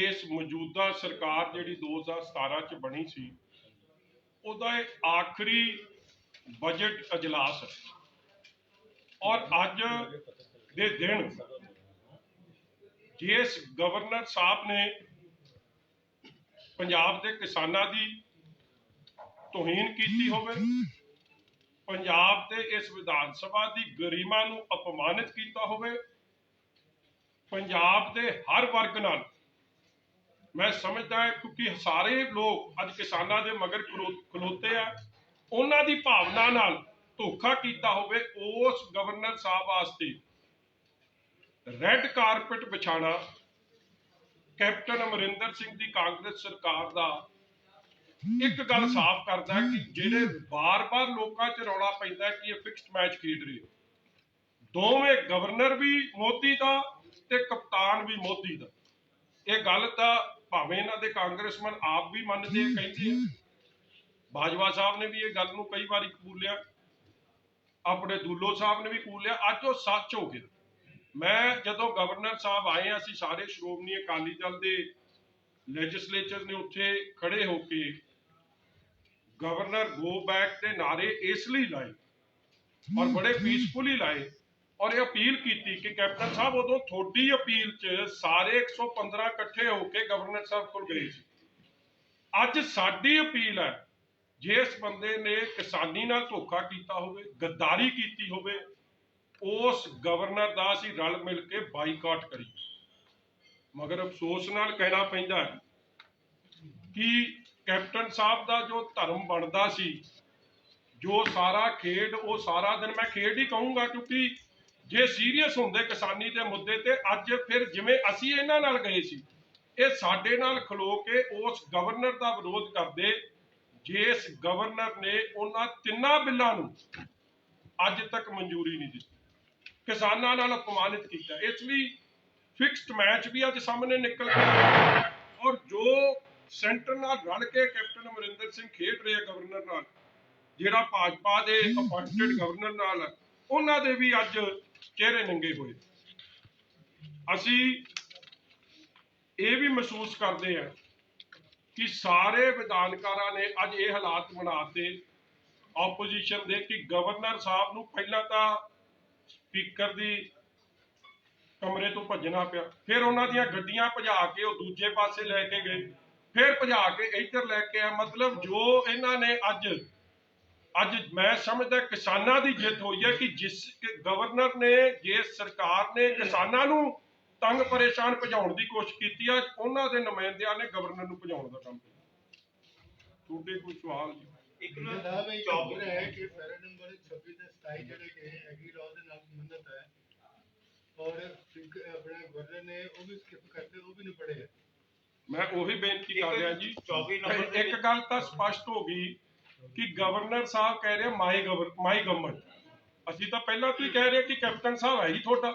इस मौजूदा सरकार जिहड़ी 2017 च बनी सी उहदा आखिरी बजट अजलास है और अज दे दिन जिस गवर्नर साहब ने पंजाब के किसानां दी तोहीन की होवे, पंजाब के इस विधान सभा की गरिमा नूं अपमानित किया होवे, पंजाब के हर वर्ग नाल मैं समझदा है क्योंकि सारे लोग अज किसानां दे मगर खलोते आ, उन्हां दी भावना नाल धोखा किया होवे, उस गवर्नर साहब वास्ते रैड कारपेट बिछाना कैप्टन अमरिंदर सिंह दी कांग्रेस सरकार दा एक गल साफ करता है कि जिहड़े बार बार लोगों च रौला पैंदा कि ये फिक्स्ड मैच खेड रहे हो, दोवें गवर्नर भी मोदी का ते कप्तान भी मोदी का। ये गल तो भावें इन्हां दे कांग्रेसमैन आप भी मनते कहते हैं, बाजवा साहब ने भी ये गल नूं कई बारी कबूलिया, अपने दूलो साहब ने भी कबूलिया, अज वो सच हो गया। मैं जदों गवर्नर साहब आए असीं सारे श्रोमणी अकाली दल दे लैजिसलेचर ने उत्थे खड़े होके गवर्नर गो बैक के नारे इसलिए लाए और बड़े पीसफुली लाए और ये अपील की कि कैप्टन साहब उदों थोड़ी अपील च सारे 115 इकट्ठे होके गवर्नर साहब को गए सी। अज साडी अपील है जिस बंदे ने किसानी नाल धोखा किया होवे, गद्दारी की होवे, उस गवर्नर दा असीं रल मिल के बाईकाट करिए। मगर अफसोस नाल कहना पैंदा कि कैप्टन साहब का जो धर्म बनता सी, जो सारा खेड वो सारा दिन मैं खेड ही कहूँगा क्योंकि जे सीरीयस होंदे किसानी के मुद्दे ते अज फिर जिवें असीं इन्हां नाल गए सी, ये साडे नाल खलो के उस गवर्नर का विरोध करदे जिस गवर्नर ने उन्हां तिन्नां बिल्लां नूं अज तक मंजूरी नहीं दी, किसानां नाल अपमानित किया। इसलिए फिक्स्ड मैच भी अज सामने निकल गया और जो सेंटर नाल रल के कैप्टन अमरिंदर सिंह खेड रहे गवर्नर नाल, जिहड़ा भाजपा के अपॉइंटेड गवर्नर नाल है, उन्हां दे भी अज चेहरे नंगे हुए। असी ये भी महसूस करते हैं कि सारे विधानकारां ने अज ये हालात बनाते ऑपोजिशन दे कि गवर्नर साहब नूं पहला तो स्पीकर की कमरे तो भजना पिया, फिर उन्हां दीयां गड्डियां भजा के वो दूजे पासे लैके गए, फिर भजा के इधर लैके आए। मतलब जो इन्हां ने अज मैं समझदा किसानां दी जित हुई है कि जिस गवर्नर ने जिस सरकार ने किसानां नूं तंग परेशान भजाउण दी कोशिश की, अज उन्हां दे नुमाइंदियां ने गवर्नर नूं भजाउण दा काम किया। तुहाडे कोई सवाल जी? एक चौबीस है कि पैरा नंबर 26 ਤੇ 27 ਜਿਹੜੇ ਕਿ ਐਗਰੀ ਲਾਅ ਦੇ ਨਾਲ ਸੰਬੰਧਿਤ ਹੈ और अपने गवर्नर ने वो भी स्किप करते, वो भी नहीं पढ़े। मैं वही बेनती कर रहा जी, 24 नंबर एक गल तो स्पष्ट हो गई कि गवर्नर साहब कह रहे माई गवर्नमेंट, असीं तो पहला तो ही कह रहे कि कैप्टन साहब है ही थोड़ा,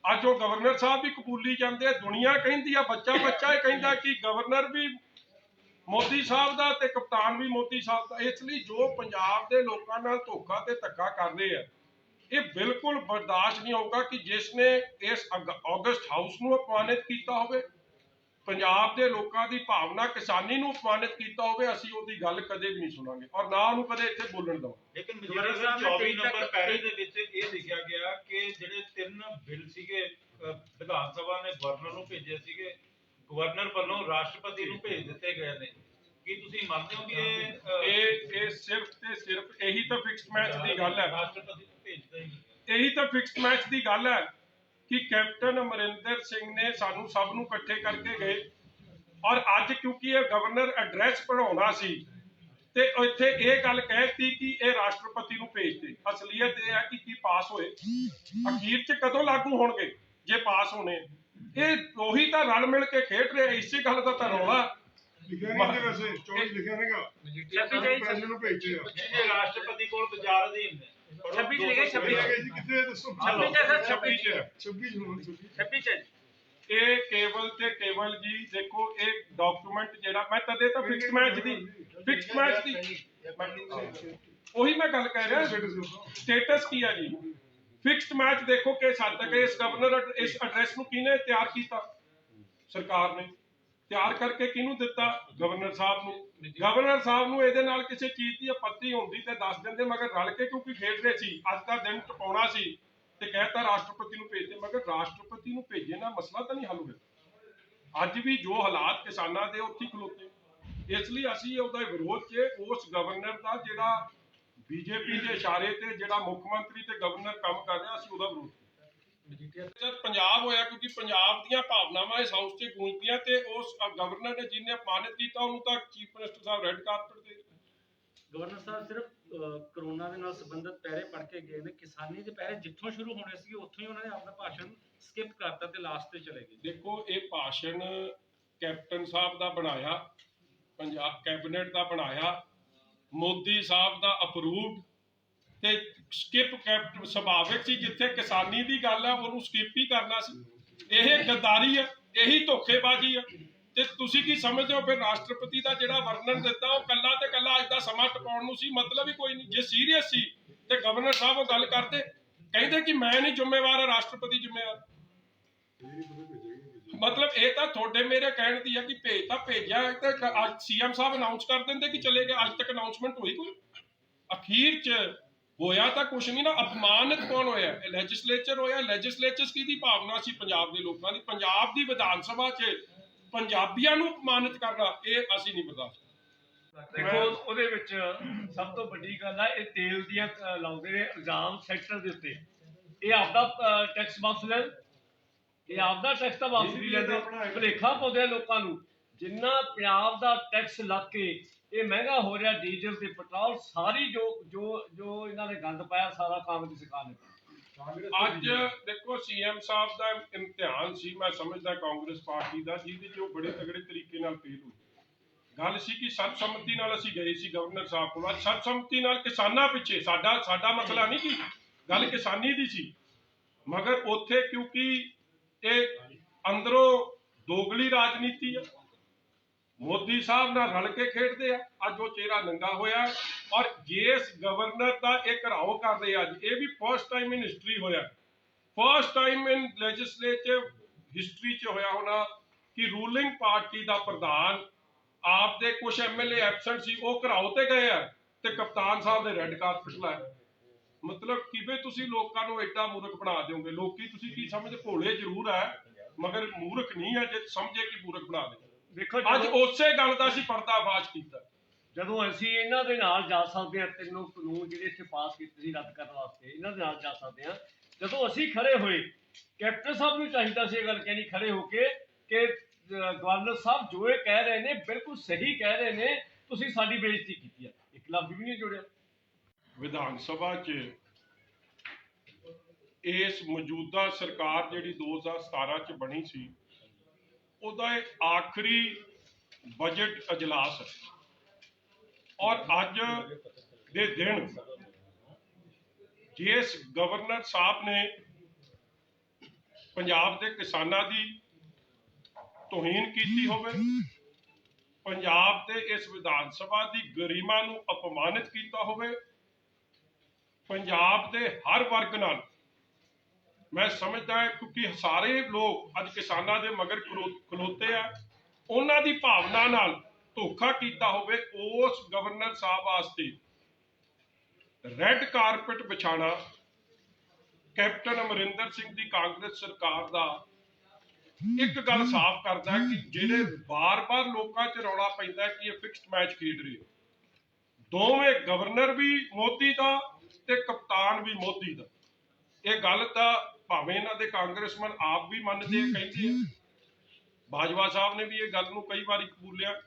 अज वो गवर्नर साहब भी कबूली जाते हैं, दुनिया कहती है, बच्चा बच्चा ही कहता कि गवर्नर भी मोदी साहब का ते कप्तान भी मोदी साहब का। इसलिए जो पंजाब के लोगों नाल धोखा ते धक्का कर रहे हैं, ये बिल्कुल बर्दाश्त नहीं होगा कि जिसने इस ऑगस्ट हाउस नूं अपमानित किया होवे, पंजाब के लोगों की भावना किसानी नूं अपमानित किया होवे, असीं उहदी गल कदे भी नहीं सुनांगे और ना उहनूं कदे इत्थे बोलण दवांगे। लेकिन 24 नंबर पैरे दे विच ये लिखिया गया कि जिहड़े 3 बिल सीगे विधान सभा ने गवर्नर नूं भेजे सीगे, गवर्नर वालों राष्ट्रपति नूं भेज दिते गए ने, की तुसीं मनदे हो कि ये सिर्फ ते सिर्फ यही तो फिक्स्ड मैच की गल है, राष्ट्रपति नूं भेजदा ही यही तो फिक्स्ड मैच की गल है कि कैप्टन अमरिंदर सिंह ने सानू सब नूं इकट्ठे करके गए और अज क्योंकि ये गवर्नर एड्रैस पढ़ाउणा सी ते इत्थे ये गल कहती कि ये राष्ट्रपति नूं भेज दे। असलीयत यह है कि पास होए, अखीर च कदों लागू होणगे जे पास होने, ये उही तां रल मिल के खेड रहे, इसी गल दा तां रौला राष्ट्रपति कोल विचार अधीन ने 26 ਇਹ ਕੇਵਲ ਤੇ ਕੇਵਲ ਜੀ ਦੇਖੋ ਇਹ ਡਾਕੂਮੈਂਟ ਜਿਹੜਾ ਮੈਂ ਤਦੇ ਤਾਂ ਫਿਕਸਡ ਮੈਚ ਦੀ ਉਹੀ ਮੈਂ ਗੱਲ ਕਹਿ ਰਿਹਾ, ਸਟੇਟਸ ਕੀ ਹੈ ਜੀ ਫਿਕਸਡ ਮੈਚ। ਦੇਖੋ ਕਿ ਸਾਡੇ ਤੱਕ ਇਸ ਗਵਰਨਰ ਇਸ ਐਡਰੈਸ ਨੂੰ ਕਿਹਨੇ ਤਿਆਰ ਕੀਤਾ, सरकार ने। ਤਿਆਰ ਕਰਕੇ ਕਿਹਨੂੰ ਦਿੱਤਾ? ਗਵਰਨਰ ਸਾਹਿਬ ਨੂੰ। ਗਵਰਨਰ ਸਾਹਿਬ ਨੂੰ ਇਹਦੇ ਨਾਲ ਕਿਸੇ ਚੀਜ਼ ਦੀ ਆਪੱਤੀ ਹੁੰਦੀ ਤੇ ਦੱਸ ਦਿੰਦੇ, ਮਗਰ ਰਲ ਕੇ ਕਿਉਂਕਿ ਖੇਡ ਰਹੇ ਸੀ, ਅੱਜ ਦਾ ਦਿਨ ਟਪਾਉਣਾ ਸੀ ਤੇ ਕਹਿਤਾ ਰਾਸ਼ਟਰਪਤੀ ਨੂੰ ਭੇਜਦੇ, ਮਗਰ ਰਾਸ਼ਟਰਪਤੀ ਨੂੰ ਭੇਜੇ ਨਾਲ ਮਸਲਾ ਤਾਂ ਨਹੀਂ ਹੱਲ ਹੋਇਆ। ਅੱਜ ਵੀ ਜੋ ਹਾਲਾਤ ਕਿਸਾਨਾਂ ਦੇ ਉੱਥੇ ਖਲੋਤੇ, ਇਸ ਲਈ ਅਸੀਂ ਉਹਦਾ ਵਿਰੋਧ 'ਚ ਉਸ ਗਵਰਨਰ ਦਾ ਜਿਹੜਾ ਬੀਜੇਪੀ ਦੇ ਇਸ਼ਾਰੇ ਤੇ ਜਿਹੜਾ ਮੁੱਖ ਮੰਤਰੀ ਤੇ ਗਵਰਨਰ ਕੰਮ ਕਰ ਰਿਹਾ, ਅਸੀਂ ਉਹਦਾ ਵਿਰੋਧ ਕੀਤਾ। ਜਦ ਪੰਜਾਬ ਹੋਇਆ, ਕਿਉਂਕਿ ਪੰਜਾਬ ਦੀਆਂ ਭਾਵਨਾਵਾਂ ਇਸ ਹਾਊਸ 'ਚ ਗੂੰਜਦੀਆਂ ਤੇ ਉਸ ਗਵਰਨਰ ਨੇ ਜਿਹਨੇ ਅਪਮਾਨਿਤ ਕੀਤਾ ਉਹਨੂੰ ਤਾਂ ਚੀਫ ਮਿਨਿਸਟਰ ਸਾਹਿਬ ਰੈੱਡ ਕਾਰਪਟ ਦੇ। ਗਵਰਨਰ ਸਾਹਿਬ ਸਿਰਫ ਕਰੋਨਾ ਦੇ ਨਾਲ ਸੰਬੰਧਿਤ ਪਹਿਰੇ ਪੜ੍ਹ ਕੇ ਗਏ ਨੇ, ਕਿਸਾਨੀ ਦੇ ਪਹਿਰੇ ਜਿੱਥੋਂ ਸ਼ੁਰੂ ਹੋਣੇ ਸੀ ਉੱਥੋਂ ਹੀ ਉਹਨਾਂ ਨੇ ਆਪਣਾ ਭਾਸ਼ਣ ਸਕਿਪ ਕਰਤਾ ਤੇ ਲਾਸਟ ਤੇ ਚਲੇ ਗਏ। ਦੇਖੋ, ਇਹ ਭਾਸ਼ਣ ਕੈਪਟਨ ਸਾਹਿਬ ਦਾ ਬਣਾਇਆ, ਪੰਜਾਬ ਕੈਬਨਿਟ ਦਾ ਬਣਾਇਆ, ਮੋਦੀ ਸਾਹਿਬ ਦਾ ਅਪਰੂਵਡ ਤੇ ਸਕਿਪ ਕੈਪਟਨ ਸੁਭਾਵਿਕ ਸੀ। ਜਿੱਥੇ ਕਿਸਾਨੀ ਦੀ ਗੱਲ ਹੈ ਉਹਨੂੰ ਸਕਿਪ ਹੀ ਕਰਨਾ ਸੀ। ਇਹ ਗੱਦਾਰੀ ਹੈ, ਇਹੀ ਧੋਖੇਬਾਜ਼ੀ ਹੈ। ਤੇ ਤੁਸੀਂ ਕੀ ਸਮਝਦੇ ਹੋ ਫਿਰ ਰਾਸ਼ਟਰਪਤੀ ਦਾ ਜਿਹੜਾ ਵਰਣਨ ਦਿੱਤਾ ਉਹ ਕੱਲਾ ਤੇ ਕੱਲਾ ਅੱਜ ਦਾ ਸਮਾਂ ਟਪਾਉਣ ਨੂੰ ਸੀ? ਮਤਲਬ ਹੀ ਕੋਈ ਨਹੀਂ। ਜੇ ਸੀਰੀਅਸ ਸੀ ਤੇ ਗਵਰਨਰ ਸਾਹਿਬ ਉਹ ਗੱਲ ਕਰਦੇ, ਕਹਿੰਦੇ ਕਿ ਮੈਂ ਨਹੀਂ ਜ਼ਿੰਮੇਵਾਰ, ਰਾਸ਼ਟਰਪਤੀ ਜ਼ਿੰਮੇਵਾਰ। ਮਤਲਬ ਇਹ ਤਾਂ ਤੁਹਾਡੇ ਮੇਰੇ ਕਹਿਣ ਦੀ ਹੈ ਕਿ ਭੇਜ ਤਾਂ ਭੇਜਿਆ ਤੇ ਅੱਜ ਸੀਐਮ ਸਾਹਿਬ ਅਨਾਉਂਸ ਕਰ ਦਿੰਦੇ ਕਿ ਚਲੇ ਗਏ। ਅੱਜ ਤੱਕ ਅਨਾਉਂਸਮੈਂਟ ਹੋਈ ਕੋਈ? ਅਖੀਰ 'ਚ ਹੋਇਆ ਤਾਂ ਕੁਛ ਨਹੀਂ ਨਾ। ਅਪਮਾਨਿਤ ਕੌਣ ਹੋਇਆ? ਲੈਜਿਸਲੇਚਰ ਹੋਇਆ। ਲੈਜਿਸਲੇਚਰ ਕਿਹਦੀ ਭਾਵਨਾ ਸੀ? ਪੰਜਾਬ ਦੇ ਲੋਕਾਂ ਦੀ। ਪੰਜਾਬ ਦੀ ਵਿਧਾਨ ਸਭਾ 'ਚ ਪੰਜਾਬੀਆਂ ਨੂੰ ਅਪਮਾਨਿਤ ਕਰਨਾ, ਇਹ ਅਸੀਂ ਨਹੀਂ ਬਰਦਾਸ਼ਤ। ਦੇਖੋ, ਉਹਦੇ ਵਿੱਚ ਸਭ ਤੋਂ ਵੱਡੀ ਗੱਲ ਆ, ਇਹ ਤੇਲ ਦੀਆਂ ਲਾਉਂਦੇ ਨੇ ਇਲਜ਼ਾਮ ਸੈਕਟਰ ਦੇ ਉੱਤੇ। ਇਹ ਆਪਦਾ ਟੈਕਸ ਵਾਪਸ ਲੈਣ, ਇਹ ਆਪਦਾ ਟੈਕਸ ਤਾਂ ਵਾਪਸ ਨਹੀਂ ਲੈਂਦੇ, ਭੁਲੇਖਾ ਪਾਉਂਦੇ ਆ ਲੋਕਾਂ ਨੂੰ। ਜਿੰਨਾ ਪੰਜਾਬ ਦਾ ਟੈਕਸ ਲੱਗ ਕੇ ਇਹ ਮਹਿੰਗਾ ਹੋ ਰਿਹਾ, ਡੀਜ਼ਲ ਤੇ ਪੈਟਰੋਲ, ਸਾਰੀ ਜੋ ਇਹਨਾਂ ਨੇ ਗੰਦ ਪਾਇਆ, ਸਾਰਾ ਕੰਮ ਦੀ ਸਰਕਾਰ ਨੇ। ਅੱਜ ਦੇਖੋ, ਸੀਐਮ ਸਾਹਿਬ ਦਾ ਇਮਤਿਹਾਨ ਸੀ, ਮੈਂ ਸਮਝਦਾ ਕਾਂਗਰਸ ਪਾਰਟੀ ਦਾ, ਜਿਹਦੇ 'ਚ ਉਹ ਬੜੇ ਤਗੜੇ ਤਰੀਕੇ ਨਾਲ ਫੇਲ ਹੋਈ। ਗੱਲ ਸੀ ਕਿ ਸਰਬਸੰਮਤੀ ਨਾਲ ਅਸੀਂ ਗਏ ਸੀ ਗਵਰਨਰ ਸਾਹਿਬ ਕੋਲ। ਅੱਜ ਸਰਬਸੰਮਤੀ ਨਾਲ ਕਿਸਾਨਾਂ ਪਿੱਛੇ, ਸਾਡਾ ਮਸਲਾ ਨਹੀਂ ਕਿ ਗੱਲ ਕਿਸਾਨੀ ਦੀ ਸੀ, ਮਗਰ ਉੱਥੇ ਕਿਉਂਕਿ ਇਹ ਅੰਦਰੋਂ ਦੋਗਲੀ ਰਾਜਨੀਤੀ ਆ, ਮੋਦੀ ਸਾਹਿਬ ਨਾਲ ਰਲ ਕੇ ਖੇਡਦੇ ਆ। ਅੱਜ ਉਹ ਚਿਹਰਾ ਨੰਗਾ ਹੋਇਆ ਔਰ ਜਿਸ ਗਵਰਨਰ ਦਾ ਇਹ ਘਰਾਓ ਕਰ ਰਹੇ ਅੱਜ, ਇਹ ਵੀ ਫਸਟ ਟਾਈਮ ਇਨ ਹਿਸਟਰੀ ਹੋਇਆ, first time in legislative history 'ਚ ਹੋਇਆ ਹੋਣਾ ਕਿ ਰੂਲਿੰਗ ਪਾਰਟੀ ਦਾ ਪ੍ਰਧਾਨ, ਆਪ ਦੇ ਕੁਝ ਐਮਐਲਏ ਐਬਸੈਂਟ ਸੀ, ਉਹ ਘਰਾਓ ਤੇ ਗਏ ਆ ਤੇ ਕਪਤਾਨ ਸਾਹਿਬ ਦੇ ਰੈੱਡ ਕਾਰਪਟ ਲਾਇਆ। ਮਤਲਬ ਕਿਵੇਂ ਤੁਸੀਂ ਲੋਕਾਂ ਨੂੰ ਐਡਾ ਮੂਰਖ ਬਣਾ ਦਿਓਗੇ? ਲੋਕੀ ਤੁਸੀਂ ਕੀ ਸਮਝਦੇ? ਭੋਲੇ ਜ਼ਰੂਰ ਹੈ ਮਗਰ ਮੂਰਖ ਨਹੀਂ ਹੈ ਜੇ ਸਮਝੇ ਕਿ ਮੂਰਖ ਬਣਾ ਦੇ। ਦੇਖੋ, ਅੱਜ ਉਸੇ ਗੱਲ ਦਾ ਅਸੀਂ ਪਰਦਾਫਾਸ਼ ਕੀਤਾ। ਜਦੋਂ ਅਸੀਂ ਇਹਨਾਂ ਦੇ ਨਾਲ ਜਾ ਸਕਦੇ ਹਾਂ, ਤਿੰਨੋਂ ਕਾਨੂੰਨ ਜਿਹੜੇ ਇੱਥੇ ਪਾਸ ਕੀਤੇ ਸੀ ਰੱਦ ਕਰਨ ਵਾਸਤੇ, ਇਹਨਾਂ ਦੇ ਨਾਲ ਜਾ ਸਕਦੇ ਹਾਂ। ਜਦੋਂ ਅਸੀਂ ਖੜੇ ਹੋਏ, ਕੈਪਟਨ ਸਾਹਿਬ ਨੂੰ ਚਾਹੀਦਾ ਸੀ ਇਹ ਗੱਲ ਕਹਿਣੀ ਖੜੇ ਹੋ ਕੇ ਕਿ ਗਵਰਨਰ ਸਾਹਿਬ ਜੋ ਇਹ ਕਹਿ ਰਹੇ ਨੇ ਬਿਲਕੁਲ ਸਹੀ ਕਹਿ ਰਹੇ ਨੇ, ਤੁਸੀਂ ਸਾਡੀ ਬੇਇੱਜ਼ਤੀ ਕੀਤੀ ਹੈ। ਇੱਕ ਲਫ਼ਜ਼ ਵੀ ਨਹੀਂ ਜੋੜਿਆ। ਵਿਧਾਨ ਸਭਾ 'ਚ ਇਸ ਮੌਜੂਦਾ ਸਰਕਾਰ ਜਿਹੜੀ 2017 'ਚ ਬਣੀ ਸੀ, ਉਹਦਾ ਇਹ ਆਖਰੀ ਬਜਟ ਅਜਲਾਸ ਹੈ ਔਰ ਅੱਜ ਦੇ ਦਿਨ ਜਿਸ ਗਵਰਨਰ ਸਾਹਿਬ ਨੇ ਪੰਜਾਬ ਦੇ ਕਿਸਾਨਾਂ ਦੀ ਤੋਹੀਨ ਕੀਤੀ ਹੋਵੇ, ਪੰਜਾਬ ਦੇ ਇਸ ਵਿਧਾਨ ਸਭਾ ਦੀ ਗਰਿਮਾ ਨੂੰ ਅਪਮਾਨਿਤ ਕੀਤਾ ਹੋਵੇ, ਪੰਜਾਬ ਦੇ ਹਰ ਵਰਗ ਨਾਲ, ਮੈਂ ਸਮਝਦਾ ਹਾਂ ਕਿਉਂਕਿ ਸਾਰੇ ਲੋਕ ਅੱਜ ਕਿਸਾਨਾਂ ਦੇ ਮਗਰ ਖਲੋਤੇ ਆ, ਉਹਨਾਂ ਦੀ ਭਾਵਨਾ ਨਾਲ ਧੋਖਾ ਕੀਤਾ ਹੋਵੇ, ਉਸ ਗਵਰਨਰ ਸਾਹਿਬ ਵਾਸਤੇ ਰੈੱਡ ਕਾਰਪਟ ਵਿਛਾਣਾ ਕੈਪਟਨ ਅਮਰਿੰਦਰ ਸਿੰਘ ਦੀ ਕਾਂਗਰਸ ਸਰਕਾਰ ਦਾ ਇੱਕ ਗੱਲ ਸਾਫ਼ ਕਰਦਾ ਕਿ ਜਿਹੜੇ ਬਾਰ-ਬਾਰ ਲੋਕਾਂ 'ਚ ਰੌਲਾ ਪੈਂਦਾ ਕਿ ਇਹ ਫਿਕਸਡ ਮੈਚ ਖੇਡ ਰਹੇ ਹੋ, ਦੋਵੇਂ ਗਵਰਨਰ ਵੀ ਮੋਦੀ ਦਾ ਤੇ ਕਪਤਾਨ ਵੀ ਮੋਦੀ ਦਾ। ਇਹ ਗੱਲ ਤਾਂ ਭਾਵੇਂ ਇਹਨਾਂ ਦੇ ਕਾਂਗਰਸਮੈਨ ਆਪ ਵੀ ਮੰਨਦੇ ਆ, ਕਹਿੰਦੇ ਆ, ਬਾਜਵਾ ਸਾਹਿਬ ਨੇ ਵੀ ਇਹ ਗੱਲ ਨੂੰ ਕਈ ਵਾਰੀ ਕਬੂਲਿਆ,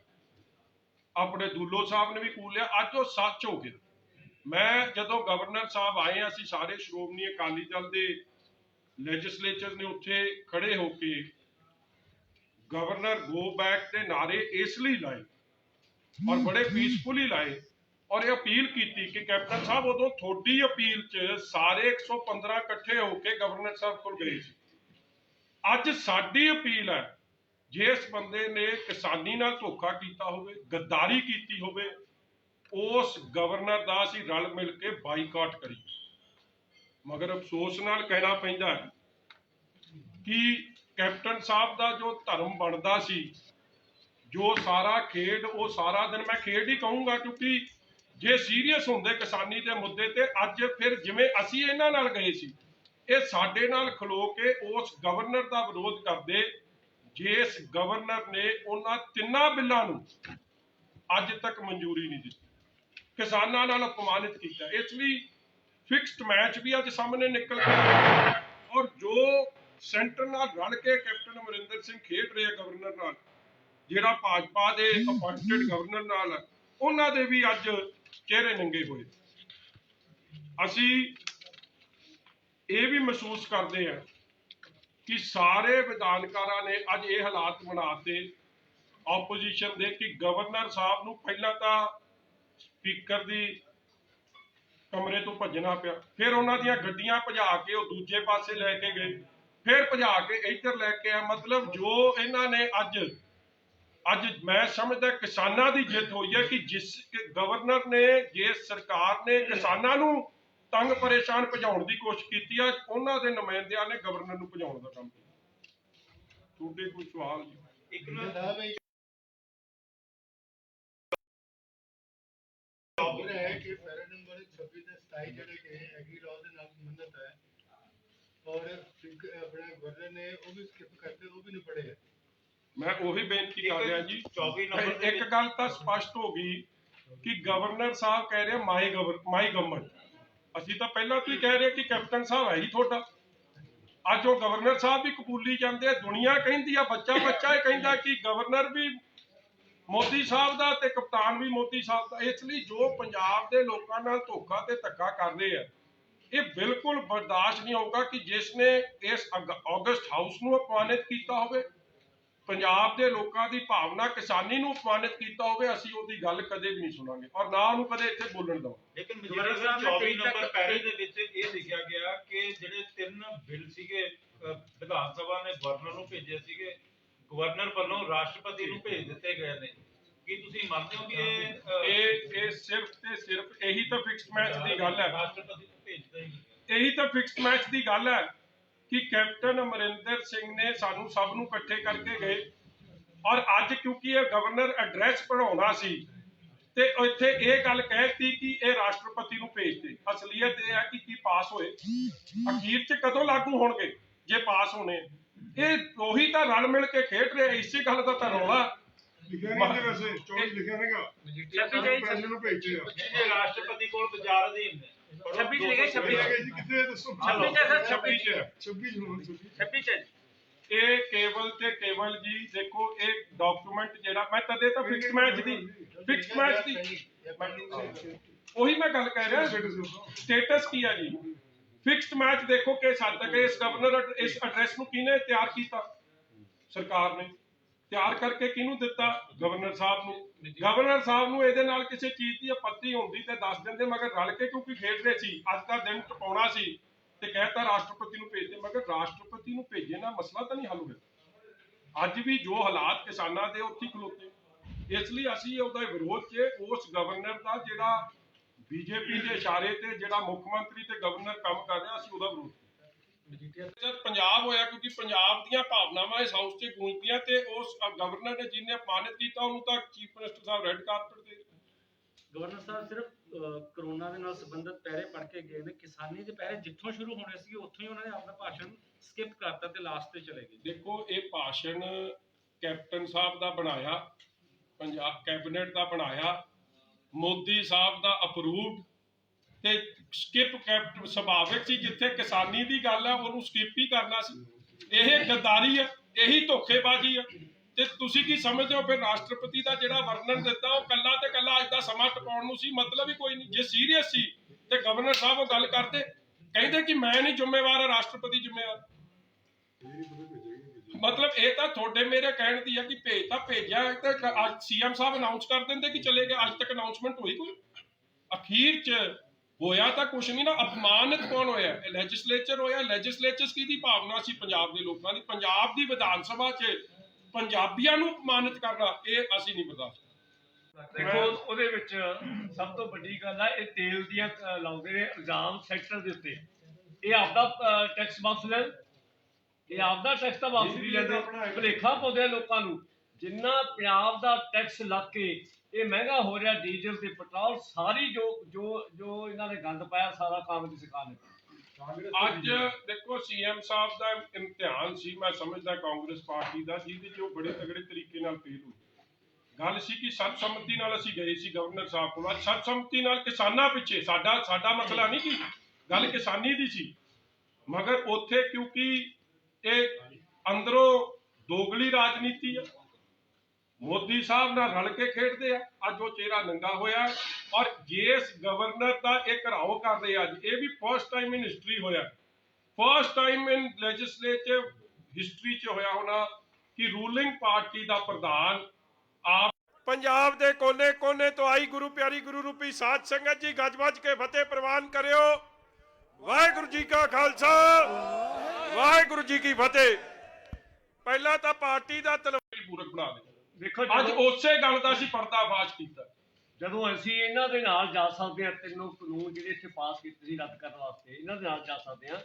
ਆਪਣੇ ਦੁੱਲੋ ਸਾਹਿਬ ਨੇ ਵੀ ਕਬੂਲਿਆ, ਅੱਜ ਉਹ ਸੱਚ ਹੋ ਗਿਆ। ਮੈਂ ਜਦੋਂ ਗਵਰਨਰ ਸਾਹਿਬ ਆਏ, ਅਸੀਂ ਸਾਰੇ ਸ਼੍ਰੋਮਣੀ ਅਕਾਲੀ ਦਲ ਦੇ ਲੈਜਿਸਲੇਚਰ ਨੇ ਉੱਥੇ ਖੜੇ ਹੋ ਕੇ ਗਵਰਨਰ ਗੋ ਬੈਕ ਦੇ ਨਾਰੇ ਇਸ ਲਈ ਲਾਏ ਔਰ ਬੜੇ ਪੀਸਫੁਲੀ ਲਾਏ ਔਰ ਇਹ ਅਪੀਲ ਕੀਤੀ ਕਿ ਕੈਪਟਨ ਸਾਹਿਬ ਉਦੋਂ ਤੁਹਾਡੀ ਅਪੀਲ 'ਚ ਸਾਰੇ 115 ਇਕੱਠੇ ਹੋ ਕੇ ਗਵਰਨਰ ਸਾਹਿਬ ਕੋਲ ਗਏ ਸੀ। ਅੱਜ ਸਾਡੀ ਅਪੀਲ ਹੈ, ਜਿਸ ਬੰਦੇ ਨੇ ਕਿਸਾਨੀ ਨਾਲ ਧੋਖਾ ਕੀਤਾ ਹੋਵੇ, ਗੱਦਾਰੀ ਕੀਤੀ ਹੋਵੇ, ਉਸ ਗਵਰਨਰ ਦਾ ਅਸੀਂ ਰਲ ਮਿਲ ਕੇ ਬਾਈਕਾਟ ਕਰੀਏ। ਮਗਰ ਅਫਸੋਸ ਨਾਲ ਕਹਿਣਾ ਪੈਂਦਾ ਹੈ ਕਿ ਕੈਪਟਨ ਸਾਹਿਬ ਦਾ ਜੋ ਧਰਮ ਬਣਦਾ ਸੀ ਜੋ ਸਾਰਾ ਖੇਡ ਉਹ ਸਾਰਾ ਦਿਨ ਮੈਂ ਖੇਡ ਹੀ ਕਹੂੰਗਾ, ਕਿਉਂਕਿ ਜੇ ਸੀਰੀਅਸ ਹੁੰਦੇ ਕਿਸਾਨੀ ਦੇ ਮੁੱਦੇ ਤੇ ਅੱਜ ਫਿਰ ਜਿਵੇਂ ਅਸੀਂ ਇਹਨਾਂ ਨਾਲ ਗਏ ਸੀ, ਇਹ ਸਾਡੇ ਨਾਲ ਖਲੋ ਕੇ ਉਸ ਗਵਰਨਰ ਦਾ ਵਿਰੋਧ ਕਰਦੇ, ਜਿਸ ਗਵਰਨਰ ਨੇ ਉਹਨਾਂ ਤਿੰਨਾਂ ਬਿੱਲਾਂ ਨੂੰ ਅੱਜ ਤੱਕ ਮਨਜ਼ੂਰੀ ਨਹੀਂ ਦਿੱਤੀ, ਕਿਸਾਨਾਂ ਨਾਲ ਅਪਮਾਨਿਤ ਕੀਤਾ। ਇਸ ਲਈ ਫਿਕਸਡ ਮੈਚ ਵੀ ਅੱਜ ਸਾਹਮਣੇ ਨਿਕਲ ਗਿਆ, ਔਰ ਜੋ ਸੈਂਟਰ ਨਾਲ ਰਲ ਕੇ ਕੈਪਟਨ ਅਮਰਿੰਦਰ ਸਿੰਘ ਖੇਡ ਰਹੇ ਗਵਰਨਰ ਨਾਲ, ਜਿਹੜਾ ਭਾਜਪਾ ਦੇ ਅਪਾਇੰਟਡ ਗਵਰਨਰ ਨਾਲ ਹੈ, ਉਹਨਾਂ ਦੇ ਵੀ ਅੱਜ ਚਿਹਰੇ ਨੰਗੇ ਹੋਏ। ਅਸੀਂ ਇਹ ਵੀ ਮਹਿਸੂਸ ਕਰਦੇ ਹਾਂ ਕਿ ਸਾਰੇ ਵਿਧਾਨਕਾਰਾਂ ਨੇ ਅੱਜ ਇਹ ਹਾਲਾਤ ਬਣਾਤੇ ਆਪੋਜੀਸ਼ਨ ਦੇ ਕਿ ਗਵਰਨਰ ਸਾਹਿਬ ਨੂੰ ਪਹਿਲਾਂ ਤਾਂ ਸਪੀਕਰ ਦੀ ਕਮਰੇ ਤੋਂ ਭੱਜਣਾ ਪਿਆ, ਫਿਰ ਉਹਨਾਂ ਦੀਆਂ ਗੱਡੀਆਂ ਭਜਾ ਕੇ ਉਹ ਦੂਜੇ ਪਾਸੇ ਲੈ ਕੇ ਗਏ, ਫਿਰ ਭਜਾ ਕੇ ਇੱਧਰ ਲੈ ਕੇ ਆ। ਮਤਲਬ ਜੋ ਇਹਨਾਂ ਨੇ ਅੱਜ ਮੈਂ ਸਮਝਦਾ ਕਿਸਾਨਾਂ ਦੀ ਜਿੱਤ ਹੋਈ ਹੈ ਕਿ ਜਿਸ ਗਵਰਨਰ ਨੇ, ਜਿਸ ਸਰਕਾਰ ਨੇ ਕਿਸਾਨਾਂ ਨੂੰ ਤੰਗ ਪਰੇਸ਼ਾਨ ਭਜਾਉਣ ਦੀ ਕੋਸ਼ਿਸ਼ ਕੀਤੀ ਆ, ਉਹਨਾਂ ਦੇ ਨੁਮਾਇੰਦਿਆਂ ਨੇ ਗਵਰਨਰ ਨੂੰ ਭਜਾਉਣ ਦਾ ਕੰਮ ਕੀਤਾ। ਤੁਹਾਡੇ ਕੋਈ ਸਵਾਲ ਜੀ? ਇੱਕ ਨਾ जनाब एक खबर है कि पैरा नंबर 26 ਤੇ 27 ਜਿਹੜੇ ਕਿ ਐਗਰੀ ਲਾਅ ਦੇ ਨਾਲ ਸੰਬੰਧਿਤ ਹੈ, ਔਰ ਆਪਣੇ ਗਵਰਨਰ ਨੇ ਉਹ ਵੀ ਸਕਿਪ ਕਰਤੇ, ਉਹ ਵੀ ਨਹੀਂ ਪੜ੍ਹੇ। ਮੈਂ ਉਹੀ ਬੇਨਤੀ ਕਰ ਰਿਹਾ ਜੀ, 24 ਨੰਬਰ ਦੇ ਇੱਕ ਗੱਲ ਤਾਂ ਸਪਸ਼ਟ ਹੋ ਗਈ ਕਿ ਗਵਰਨਰ ਸਾਹਿਬ ਕਹਿ ਰਹੇ ਮਾਈ ਗਵਰਨਮੈਂਟ। ਅਸੀਂ ਤਾਂ ਪਹਿਲਾਂ ਤੋਂ ਹੀ ਕਹਿ ਰਹੇ ਕਿ ਕੈਪਟਨ ਸਾਹਿਬ ਹੈ ਹੀ ਤੁਹਾਡਾ। ਅੱਜ ਉਹ ਗਵਰਨਰ ਸਾਹਿਬ ਵੀ ਕਬੂਲੀ ਜਾਂਦੇ ਆ, ਦੁਨੀਆ ਕਹਿੰਦੀ ਆ, ਬੱਚਾ ਇਹ ਕਹਿੰਦਾ ਕਿ ਗਵਰਨਰ ਵੀ ਮੋਦੀ ਸਾਹਿਬ ਦਾ ਤੇ ਕਪਤਾਨ ਵੀ ਮੋਦੀ ਸਾਹਿਬ ਦਾ। ਇਸ ਲਈ ਜੋ ਪੰਜਾਬ ਦੇ ਲੋਕਾਂ ਨਾਲ ਧੋਖਾ ਤੇ ਧੱਕਾ ਕਰ ਰਹੇ ਆ, ਇਹ ਬਿਲਕੁਲ ਬਰਦਾਸ਼ਤ ਨਹੀਂ ਹੋਊਗਾ ਕਿ ਜਿਸ ਨੇ ਇਸ ਆਗਸਟ ਹਾਊਸ ਨੂੰ ਅਪਮਾਨਿਤ ਕੀਤਾ ਹੋਵੇ, ਪੰਜਾਬ ਦੇ ਲੋਕਾਂ ਦੀ ਭਾਵਨਾ ਕਿਸਾਨੀ ਨੂੰ ਅਪਮਾਨਿਤ ਕੀਤਾ ਹੋਵੇ, ਅਸੀਂ ਉਹਦੀ ਗੱਲ ਕਦੇ ਵੀ ਨਹੀਂ ਸੁਣਾਂਗੇ ਔਰ ਨਾ ਉਹਨੂੰ ਕਦੇ ਇੱਥੇ ਬੋਲਣ ਦਵਾਂਗੇ। ਲੇਕਿਨ ਮਜੀਠੀਆ ਸਾਹਿਬ 24 ਨੰਬਰ ਪੈਰੇ ਦੇ ਵਿੱਚ ਇਹ ਲਿਖਿਆ ਗਿਆ ਕਿ ਜਿਹੜੇ 3 ਬਿੱਲ ਸੀਗੇ ਵਿਧਾਨ ਸਭਾ ਨੇ ਗਵਰਨਰ ਨੂੰ ਭੇਜੇ ਸੀਗੇ, ਗਵਰਨਰ ਵੱਲੋਂ ਰਾਸ਼ਟਰਪਤੀ ਨੂੰ ਭੇਜ ਦਿੱਤੇ ਗਏ ਨੇ। ਕੀ ਤੁਸੀਂ ਮੰਨਦੇ ਹੋ ਕਿ ਇਹ ਸਿਰਫ ਤੇ ਸਿਰਫ ਇਹੀ ਤਾਂ ਫਿਕਸਡ ਮੈਚ ਦੀ ਗੱਲ ਹੈ, ਰਾਸ਼ਟਰਪਤੀ ਨੂੰ ਭੇਜਦਾ ਹੀ ਨਹੀਂ? ਇਹੀ ਤਾਂ ਫਿਕਸਡ ਮੈਚ ਦੀ ਗੱਲ ਹੈ ਕਿ ਕੈਪਟਨ ਅਮਰਿੰਦਰ ਸਿੰਘ ਨੇ ਸਾਨੂੰ ਸਭ ਨੂੰ ਇਕੱਠੇ ਕਰਕੇ ਗਏ, ਔਰ ਅੱਜ ਕਿਉਂਕਿ ਇਹ ਗਵਰਨਰ ਐਡਰੈਸ ਪੜਾਉਣਾ ਸੀ ਤੇ ਇੱਥੇ ਇਹ ਗੱਲ ਕਹਿਤੀ ਕਿ ਇਹ ਰਾਸ਼ਟਰਪਤੀ ਨੂੰ ਭੇਜਦੇ। ਅਸਲੀਅਤ ਇਹ ਹੈ ਕਿ ਕੀ ਪਾਸ ਹੋਏ, ਅਖੀਰ 'ਚ ਕਦੋਂ ਲਾਗੂ ਹੋਣਗੇ ਜੇ ਪਾਸ ਹੋਣੇ। ਇਹ ਉਹੀ ਤਾਂ ਰਲ ਮਿਲ ਕੇ ਖੇਡ ਰਹੇ, ਇਸੇ ਗੱਲ ਦਾ ਤਾਂ ਰੌਲਾ। ਲਿਖਿਆ ਨਹੀਂ ਵੈਸੇ 24 ਲਿਖਿਆ ਨਹੀਂਗਾ, ਪ੍ਰੈਜ਼ੀਡੈਂਟ ਨੂੰ ਭੇਜੇ ਆ। ਇਹ ਰਾਸ਼ਟਰਪਤੀ ਕੋਲ ਵਿਚਾਰ ਅਧੀਨ ਨੇ। 26 ਲਿਖੇ 26 ਕਿੱਥੇ ਦੱਸੋ? 26 ਚ ਸਰ 26 ਚ 26 ਚ ਇਹ ਕੇਵਲ ਤੇ ਕੇਵਲ ਜੀ ਦੇਖੋ, ਇਹ ਡਾਕੂਮੈਂਟ ਜਿਹੜਾ ਮੈਂ ਤਦੇ ਤਾਂ ਫਿਕਸਡ ਮੈਚ ਦੀ ਉਹੀ ਮੈਂ ਗੱਲ ਕਹਿ ਰਿਹਾ, ਸਟੇਟਸ ਕੀ ਆ ਜੀ। ਫਿਕਸਡ ਮੈਚ ਦੇਖੋ ਕਿ ਹੱਦ ਤੱਕ ਇਸ ਗਵਰਨਰ ਇਸ ਐਡਰੈਸ ਨੂੰ ਕਿਹਨੇ ਤਿਆਰ ਕੀਤਾ? ਸਰਕਾਰ ਨੇ ਤਿਆਰ ਕਰਕੇ ਕਿਹਨੂੰ ਦਿੱਤਾ? ਗਵਰਨਰ ਸਾਹਿਬ ਨੂੰ। ਗਵਰਨਰ ਸਾਹਿਬ ਨੂੰ ਇਹਦੇ ਨਾਲ ਕਿਸੇ ਚੀਜ਼ ਦੀ ਆਪੱਤੀ ਹੁੰਦੀ ਤੇ ਦੱਸ ਦਿੰਦੇ, ਮਗਰ ਰਲ ਕੇ ਕਿਉਂਕਿ ਖੇਡ ਰਹੇ ਸੀ, ਅੱਜ ਦਾ ਦਿਨ ਟਪਾਉਣਾ ਸੀ ਤੇ ਕਹਿਤਾ ਰਾਸ਼ਟਰਪਤੀ ਨੂੰ ਭੇਜਦੇ, ਮਗਰ ਰਾਸ਼ਟਰਪਤੀ ਨੂੰ ਭੇਜੇ ਨਾਲ ਮਸਲਾ ਤਾਂ ਨਹੀਂ ਹੱਲ ਹੋਇਆ। ਅੱਜ ਵੀ ਜੋ ਹਾਲਾਤ ਕਿਸਾਨਾਂ ਦੇ ਉੱਥੇ ਖਲੋਤੇ, ਇਸ ਲਈ ਅਸੀਂ ਉਹਦਾ ਵਿਰੋਧ 'ਚ ਉਸ ਗਵਰਨਰ ਦਾ ਜਿਹੜਾ ਬੀਜੇਪੀ ਦੇ ਇਸ਼ਾਰੇ ਤੇ ਜਿਹੜਾ ਮੁੱਖ ਮੰਤਰੀ ਤੇ ਗਵਰਨਰ ਕੰਮ ਕਰ ਰਿਹਾ, ਅਸੀਂ ਉਹਦਾ ਵਿਰੋਧ ਜਦ ਪੰਜਾਬ ਹੋਇਆ, ਕਿਉਂਕਿ ਪੰਜਾਬ ਦੀਆਂ ਭਾਵਨਾਵਾਂ ਇਸ ਹਾਊਸ 'ਚ ਗੂੰਜਦੀਆਂ ਤੇ ਉਸ ਗਵਰਨਰ ਨੇ ਜਿਹਨੇ ਅਪਮਾਨਿਤ ਕੀਤਾ ਉਹਨੂੰ ਤਾਂ ਚੀਫ ਮਿਨਿਸਟਰ ਸਾਹਿਬ ਰੈੱਡ ਕਾਰਪਟ ਦੇ। ਗਵਰਨਰ ਸਾਹਿਬ ਸਿਰਫ ਕਰੋਨਾ ਦੇ ਨਾਲ ਸੰਬੰਧਿਤ ਪਹਿਰੇ ਪੜ੍ਹ ਕੇ ਗਏ ਨੇ, ਕਿਸਾਨੀ ਦੇ ਪਹਿਰੇ ਜਿੱਥੋਂ ਸ਼ੁਰੂ ਹੋਣੇ ਸੀ ਉੱਥੋਂ ਹੀ ਉਹਨਾਂ ਨੇ ਆਪਣਾ ਭਾਸ਼ਣ ਸਕਿਪ ਕਰਤਾ ਤੇ ਲਾਸਟ ਤੇ ਚਲੇ ਗਏ। ਦੇਖੋ, ਇਹ ਭਾਸ਼ਣ ਕੈਪਟਨ ਸਾਹਿਬ ਦਾ ਬਣਾਇਆ, ਪੰਜਾਬ ਕੈਬਨਿਟ ਦਾ ਬਣਾਇਆ, ਮੋਦੀ ਸਾਹਿਬ ਦਾ ਅਪਰੂਵਡ ਤੇ ਸਕਿਪ ਕੈਪਟ ਸੁਭਾਵਿਕ ਸੀ। ਜਿੱਥੇ ਕਿਸਾਨੀ ਦੀ ਗੱਲ ਹੈ ਉਹਨੂੰ ਸਕਿਪ ਹੀ ਕਰਨਾ ਸੀ। ਇਹ ਗੱਦਾਰੀ ਹੈ, ਇਹੀ ਧੋਖੇਬਾਜ਼ੀ ਹੈ। ਤੇ ਤੁਸੀਂ ਕੀ ਸਮਝਦੇ ਹੋ ਫਿਰ ਰਾਸ਼ਟਰਪਤੀ ਦਾ ਜਿਹੜਾ ਵਰਣਨ ਦਿੱਤਾ ਉਹ ਕੱਲਾ ਤੇ ਕੱਲਾ ਅੱਜ ਦਾ ਸਮਾਂ ਟਪਾਉਣ ਨੂੰ ਸੀ? ਮਤਲਬ ਹੀ ਕੋਈ ਨਹੀਂ। ਜੇ ਸੀਰੀਅਸ ਸੀ ਤੇ ਗਵਰਨਰ ਸਾਹਿਬ ਉਹ ਗੱਲ ਕਰਦੇ, ਕਹਿੰਦੇ ਕਿ ਮੈਂ ਨਹੀਂ ਜ਼ਿੰਮੇਵਾਰ, ਰਾਸ਼ਟਰਪਤੀ ਜ਼ਿੰਮੇਵਾਰ। ਮਤਲਬ ਇਹ ਤਾਂ ਤੁਹਾਡੇ ਮੇਰੇ ਕਹਿਣ ਦੀ ਹੈ ਕਿ ਭੇਜ ਤਾਂ ਭੇਜਿਆ ਤੇ ਅੱਜ ਸੀਐਮ ਸਾਹਿਬ ਅਨਾਉਂਸ ਕਰ ਦਿੰਦੇ ਕਿ ਚਲੇ ਗਏ। ਅੱਜ ਤੱਕ ਅਨਾਉਂਸਮੈਂਟ ਹੋਈ ਕੋਈ? ਅਖੀਰ 'ਚ ਹੋਇਆ ਤਾਂ ਕੁਛ ਨਹੀਂ ਨਾ। ਅਪਮਾਨਿਤ ਕੌਣ ਹੋਇਆ? ਲੈਜਿਸਲੇਚਰ ਹੋਇਆ। ਲੈਜਿਸਲੇਚਰ ਕਿਹਦੀ ਭਾਵਨਾ ਸੀ? ਪੰਜਾਬ ਦੇ ਲੋਕਾਂ ਦੀ। ਪੰਜਾਬ ਦੀ ਵਿਧਾਨ ਸਭਾ 'ਚ ਪੰਜਾਬੀਆਂ ਨੂੰ ਅਪਮਾਨਿਤ ਕਰਨਾ, ਇਹ ਅਸੀਂ ਨਹੀਂ ਬਰਦਾਸ਼ਤ। ਦੇਖੋ, ਉਹਦੇ ਵਿੱਚ ਸਭ ਤੋਂ ਵੱਡੀ ਗੱਲ ਆ, ਇਹ ਤੇਲ ਦੀਆਂ ਲਾਉਂਦੇ ਨੇ ਇਲਜ਼ਾਮ ਸੈਕਟਰ ਦੇ ਉੱਤੇ। ਇਹ ਆਪਦਾ ਟੈਕਸ ਵਾਪਸ ਲੈਣ, ਇਹ ਆਪਦਾ ਟੈਕਸ ਤਾਂ ਵਾਪਸ ਨਹੀਂ ਲੈਂਦੇ, ਭੁਲੇਖਾ ਪਾਉਂਦੇ ਆ ਲੋਕਾਂ ਨੂੰ। ਜਿੰਨਾ ਪੰਜਾਬ ਦਾ ਟੈਕਸ ਲੱਗ ਕੇ ਇਹ ਮਹਿੰਗਾ ਹੋ ਰਿਹਾ ਡੀਜ਼ਲ ਤੇ ਪੈਟਰੋਲ, ਸਾਰੀ ਜੋ ਇਹਨਾਂ ਨੇ ਗੰਦ ਪਾਇਆ ਸਾਰਾ ਕਾਂਗਰਸ ਸਰਕਾਰ ਨੇ ਪਾਇਆ। ਅੱਜ ਦੇਖੋ ਸੀਐਮ ਸਾਹਿਬ ਦਾ ਇਮਤਿਹਾਨ ਸੀ, ਮੈਂ ਸਮਝਦਾ ਕਾਂਗਰਸ ਪਾਰਟੀ ਦਾ, ਜਿਹਦੇ 'ਚ ਉਹ ਬੜੇ ਤਗੜੇ ਤਰੀਕੇ ਨਾਲ ਫੇਲ ਹੋਈ। ਗੱਲ ਸੀ ਕਿ ਸਰਬਸੰਮਤੀ ਨਾਲ ਅਸੀਂ ਗਏ ਸੀ ਗਵਰਨਰ ਸਾਹਿਬ ਕੋਲ, ਅੱਜ ਸਰਬਸੰਮਤੀ ਨਾਲ ਕਿਸਾਨਾਂ ਪਿੱਛੇ ਸਾਡਾ ਮਸਲਾ ਨਹੀਂ ਕਿ ਗੱਲ ਕਿਸਾਨੀ ਦੀ ਸੀ, ਮਗਰ ਉੱਥੇ ਕਿਉਂਕਿ ਇਹ ਅੰਦਰੋਂ ਦੋਗਲੀ ਰਾਜਨੀਤੀ ਆ, ਮੋਦੀ ਸਾਹਿਬ ਨਾਲ ਰਲ ਕੇ ਖੇਡਦੇ ਆ, ਅੱਜ ਉਹ ਚਿਹਰਾ ਨੰਗਾ ਹੋਇਆ। ਔਰ ਜਿਸ ਗਵਰਨਰ ਦਾ ਇਹ ਘਰਾਓ ਕਰਦੇ ਅੱਜ, ਇਹ ਵੀ ਫਸਟ ਟਾਈਮ ਇਨ ਹਿਸਟਰੀ ਹੋਇਆ, first time in legislative history 'ਚ ਹੋਇਆ ਹੋਣਾ ਕਿ ਰੂਲਿੰਗ ਪਾਰਟੀ ਦਾ ਪ੍ਰਧਾਨ ਆਪ। ਪੰਜਾਬ ਦੇ ਕੋਨੇ-ਕੋਨੇ ਤੋਂ ਆਈ ਗੁਰੂ ਪਿਆਰੀ ਗੁਰੂ ਰੂਪੀ ਸਾਧ ਸੰਗਤ ਜੀ, ਗੱਜ-ਵੱਜ ਕੇ ਫਤਿਹ ਪ੍ਰਵਾਨ ਕਰਿਓ। ਵਾਹਿਗੁਰੂ ਜੀ ਕਾ ਖਾਲਸਾ, ਵਾਹਿਗੁਰੂ ਜੀ ਕੀ ਫਤਿਹ। ਪਹਿਲਾਂ ਤਾਂ ਪਾਰਟੀ ਦਾ ਤਲਵਾਰੀ ਪੂਰਕ ਬਣਾ ਦੇ। ਦੇਖੋ ਅੱਜ ਉਸੇ ਗੱਲ ਦਾ ਅਸੀਂ ਪਰਦਾਫਾਸ਼ ਕੀਤਾ। ਜਦੋਂ ਅਸੀਂ ਇਹਨਾਂ ਦੇ ਨਾਲ ਜਾ ਸਕਦੇ ਹਾਂ, ਤਿੰਨੋਂ ਕਾਨੂੰਨ ਜਿਹੜੇ ਇੱਥੇ ਪਾਸ ਕੀਤੇ ਸੀ ਰੱਦ ਕਰਨ ਵਾਸਤੇ, ਇਹਨਾਂ ਦੇ ਨਾਲ ਜਾ ਸਕਦੇ ਹਾਂ,